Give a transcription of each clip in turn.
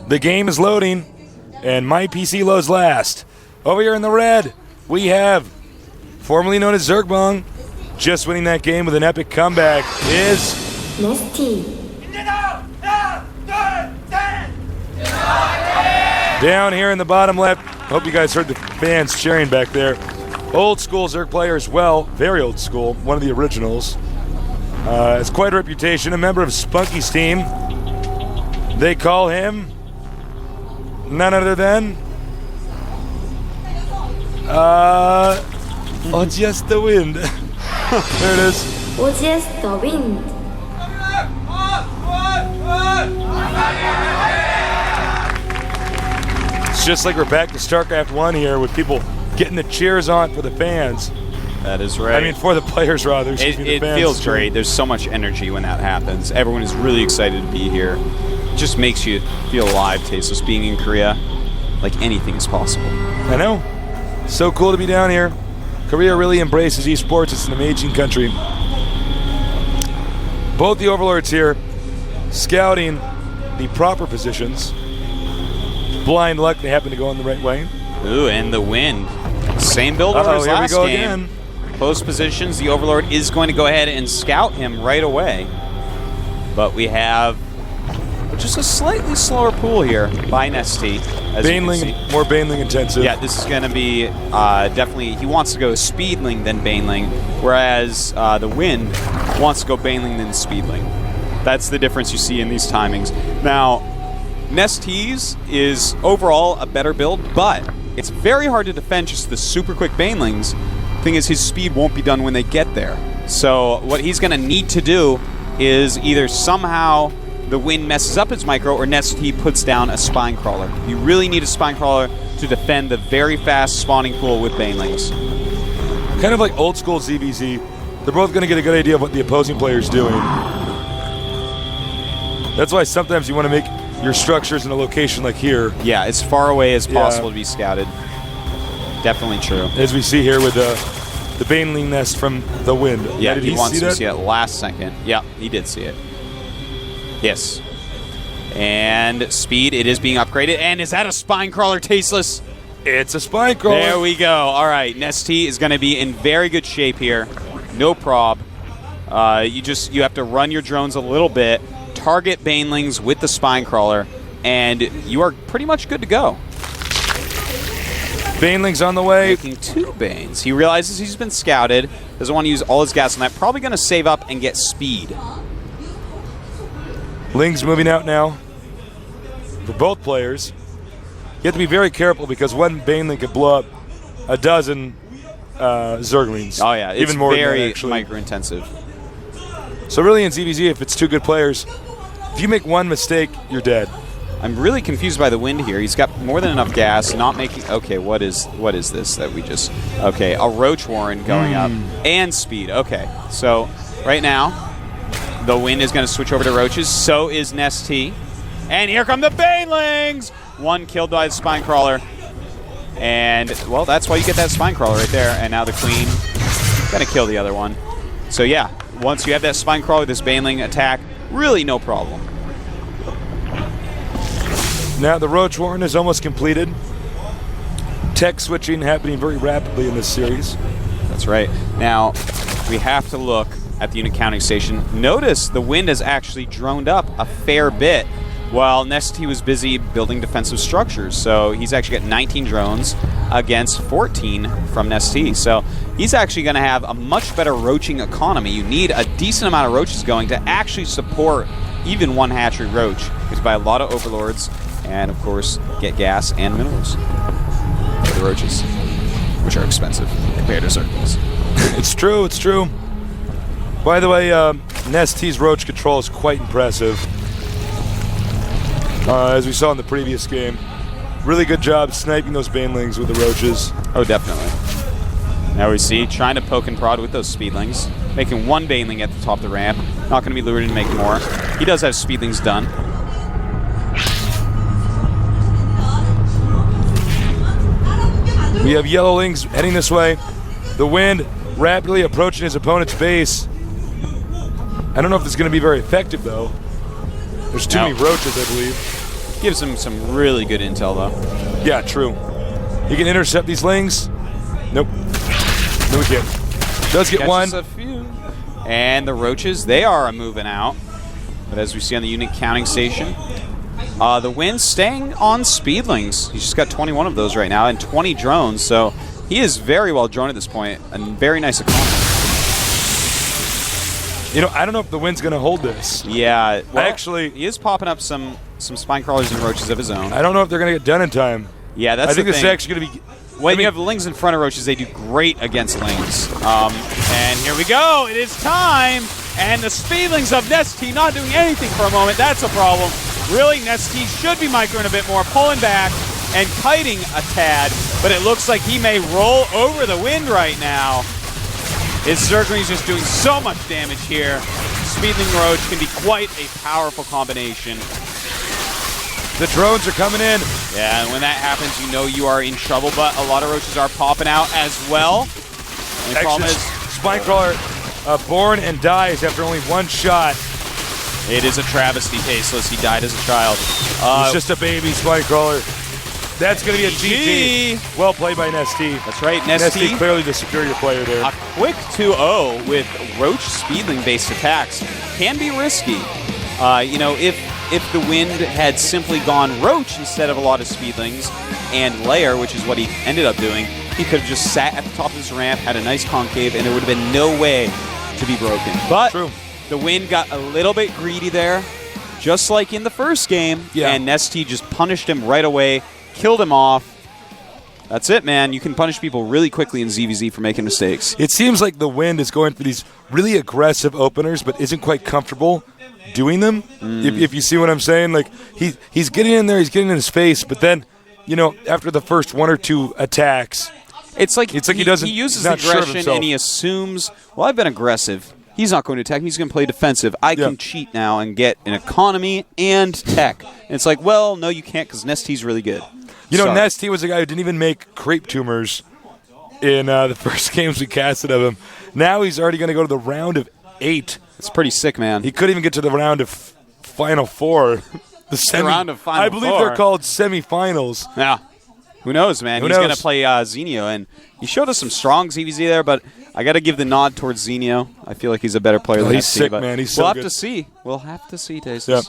The game is loading, and my PC loads last. Over here in the red, we have, formerly known as Zergbong, just winning that game with an epic comeback, is NesTea. Down here in the bottom left, hope you guys heard the fans cheering back there. Old school Zerg player as well, very old school, one of the originals. Has quite a reputation, a member of Spunky's team. They call him none other than just the wind. There it is. just TheWinD. It's just like we're back to StarCraft 1 here with people getting the cheers on for the fans. That is right. I mean, for the players, rather. It feels great. There's so much energy when that happens. Everyone is really excited to be here. It just makes you feel alive, Tasteless, being in Korea. Like anything is possible. I know. So cool to be down here. Korea really embraces esports. It's an amazing country. Both the Overlords here scouting the proper positions. Blind luck, they happen to go in the right way. Ooh, and the wind. Same build over as last here we go game. again. Post positions, the Overlord is going to go ahead and scout him right away. But we have just a slightly slower pool here by NesTea. Baneling, more Baneling intensive. Yeah, this is going to be definitely, he wants to go Speedling than Baneling, whereas the Wind wants to go Baneling than Speedling. That's the difference you see in these timings. Now, NesTea's is overall a better build, but it's very hard to defend just the super quick Banelings. Thing is, his speed won't be done when they get there. So what he's going to need to do is either somehow the Wind messes up his micro or NesTea puts down a Spine Crawler. You really need a Spine Crawler to defend the very fast spawning pool with Banelings. Kind of like old school ZVZ. They're both going to get a good idea of what the opposing player's doing. That's why sometimes you want to make your structures in a location like here. Yeah, as far away as possible to be scouted. Definitely true. As we see here with the Baneling nest from the Wind. Yeah, did he wants see to that? see it last second. Yeah, he did see it. Yes. And speed, it is being upgraded. And is that a Spine Crawler, Tasteless? It's a Spine Crawler. There we go. All right, NesTea is going to be in very good shape here. No prob. You have to run your drones a little bit, target Banelings with the Spine Crawler, and you are pretty much good to go. Baneling's on the way. Making 2 Banes. He realizes he's been scouted, doesn't want to use all his gas on that. Probably going to save up and get speed. Ling's moving out now for both players. You have to be very careful because one Baneling could blow up a dozen Zerglings. Oh yeah, it's even more very than that, actually. micro-intensive. So really in ZVZ, if it's 2 good players, if you make one mistake, you're dead. I'm really confused by the Wind here. He's got more than enough gas, not making... Okay, what is this that we just... Okay, a Roach Warren going up. And speed. Okay, so right now, the Wind is going to switch over to Roaches. So is NesTea. And here come the Banelings! 1 killed by the Spine Crawler. And, well, that's why you get that Spine Crawler right there. And now the Queen going to kill the other one. So, yeah, once you have that Spine Crawler, this Baneling attack, really no problem. Now the Roach Warren is almost completed. Tech switching happening very rapidly in this series. That's right. Now, we have to look at the unit counting station. Notice the Wind has actually droned up a fair bit while NesTea was busy building defensive structures. So he's actually got 19 drones against 14 from NesTea. So he's actually going to have a much better roaching economy. You need a decent amount of roaches going to actually support even one hatchery roach. You have to buy a lot of Overlords and, of course, get gas and minerals for the roaches, which are expensive compared to Zerglings. It's true, it's true. By the way, NesTea's roach control is quite impressive. As we saw in the previous game. Really good job sniping those Banelings with the roaches. Oh, definitely. Now we see trying to poke and prod with those Speedlings, making 1 Baneling at the top of the ramp. Not going to be lured in to make more. He does have Speedlings done. We have Yellowlings heading this way. The Wind rapidly approaching his opponent's base. I don't know if this is going to be very effective, though. There's too many roaches, I believe. Gives him some really good intel, though. Yeah, true. He can intercept these lings. Nope. No, he can't. Does get Catches one. a few. And the roaches, they are moving out. But as we see on the unit counting station, the WinD staying on speedlings. He's just got 21 of those right now and 20 drones, so he is very well drone at this point. A very nice economy. You know, I don't know if the WinD's going to hold this. Yeah, well, actually, he is popping up some spine crawlers and roaches of his own. I don't know if they're going to get done in time. Yeah, that's I think the this thing. is actually going to be... When you have lings in front of roaches, they do great against lings. And here we go. It is time. And the speedlings of NesTea not doing anything for a moment. That's a problem. Really, NesTea should be microing a bit more, pulling back and kiting a tad. But it looks like he may roll over the WinD right now. His Zergling is just doing so much damage here. Speedling Roach can be quite a powerful combination. The drones are coming in. Yeah, and when that happens, you know you are in trouble, but a lot of roaches are popping out as well. And the problem is, Spinecrawler born and dies after only one shot. it is a travesty, Tasteless. He died as a child. He's just a baby Spinecrawler. That's going to be a GG. Well played by NesTea. That's right, NesTea NesTea. clearly the superior player there. A quick 2-0 with Roach Speedling-based attacks can be risky. You know, if the WinD had simply gone Roach instead of a lot of Speedlings and Lair, which is what he ended up doing, he could have just sat at the top of his ramp, had a nice concave, and there would have been no way to be broken. But True. The WinD got a little bit greedy there, just like in the first game, Yeah. and NesTea just punished him right away, killed him off. That's it, man. You can punish people really quickly in ZVZ for making mistakes. It seems like the WinD is going through these really aggressive openers, but isn't quite comfortable doing them. If you see what I'm saying, like he's getting in there, he's getting in his face, but then, you know, after the first one or two attacks, It's like he doesn't. He uses he's not sure of aggression himself. and he assumes, well, I've been aggressive. He's not going to attack me. He's going to play defensive. I Yeah. can cheat now and get an economy and tech. And it's like, well, no, you can't because NesTea's really good. You know, Sorry. NesTea was a guy who didn't even make crepe tumors in the first games we casted of him. Now he's already going to go to the round of 8. It's pretty sick, man. He couldn't even get to the round of Final Four. The round of Final I believe Four. they're called semifinals. Yeah. Who knows, man? Who He's going knows? to play Xenio, and he showed us some strong ZVZ there, but I got to give the nod towards Xenio. I feel like he's a better player than he's NesTea, sick, but man. He's so we'll have good. to see. We'll have to see, Tastes. Yeah.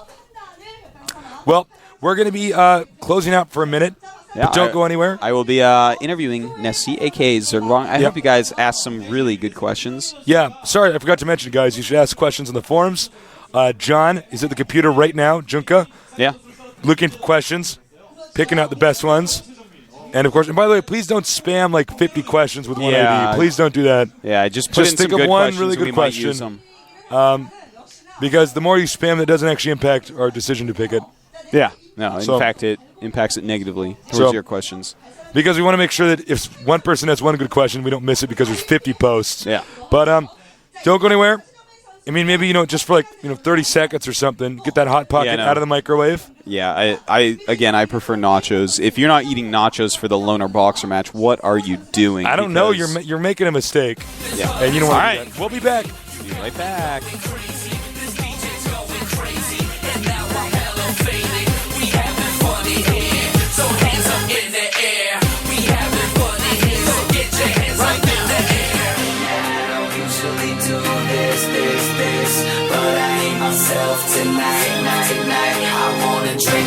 Well, we're going to be closing out for a minute, but don't go anywhere. I will be interviewing NesTea, a.k.a. Zerglong. I hope you guys ask some really good questions. Yeah, sorry, I forgot to mention, guys. You should ask questions in the forums. John is at the computer right now, Junka, Yeah. looking for questions, picking out the best ones. And, of course, and by the way, please don't spam like 50 questions with one Yeah. ID. Please don't do that. Yeah, just put Just in think some of good one questions really and good we question. might use them. Because the more you spam, that doesn't actually impact our decision to pick it. Yeah. No, in So- fact, it impacts it negatively towards So- your questions. Because we want to make sure that if one person has one good question, we don't miss it because there's 50 posts. Yeah. But don't go anywhere. I mean, maybe, just for 30 seconds or something, get that Hot Pocket Yeah, no. out of the microwave. Yeah, I prefer nachos. If you're not eating nachos for the loner boxer match, what are you doing? I don't know. Because- You're making a mistake. Yeah. And you know what? All right. We'll be back. Be right back. But I hate myself tonight. I wanna drink.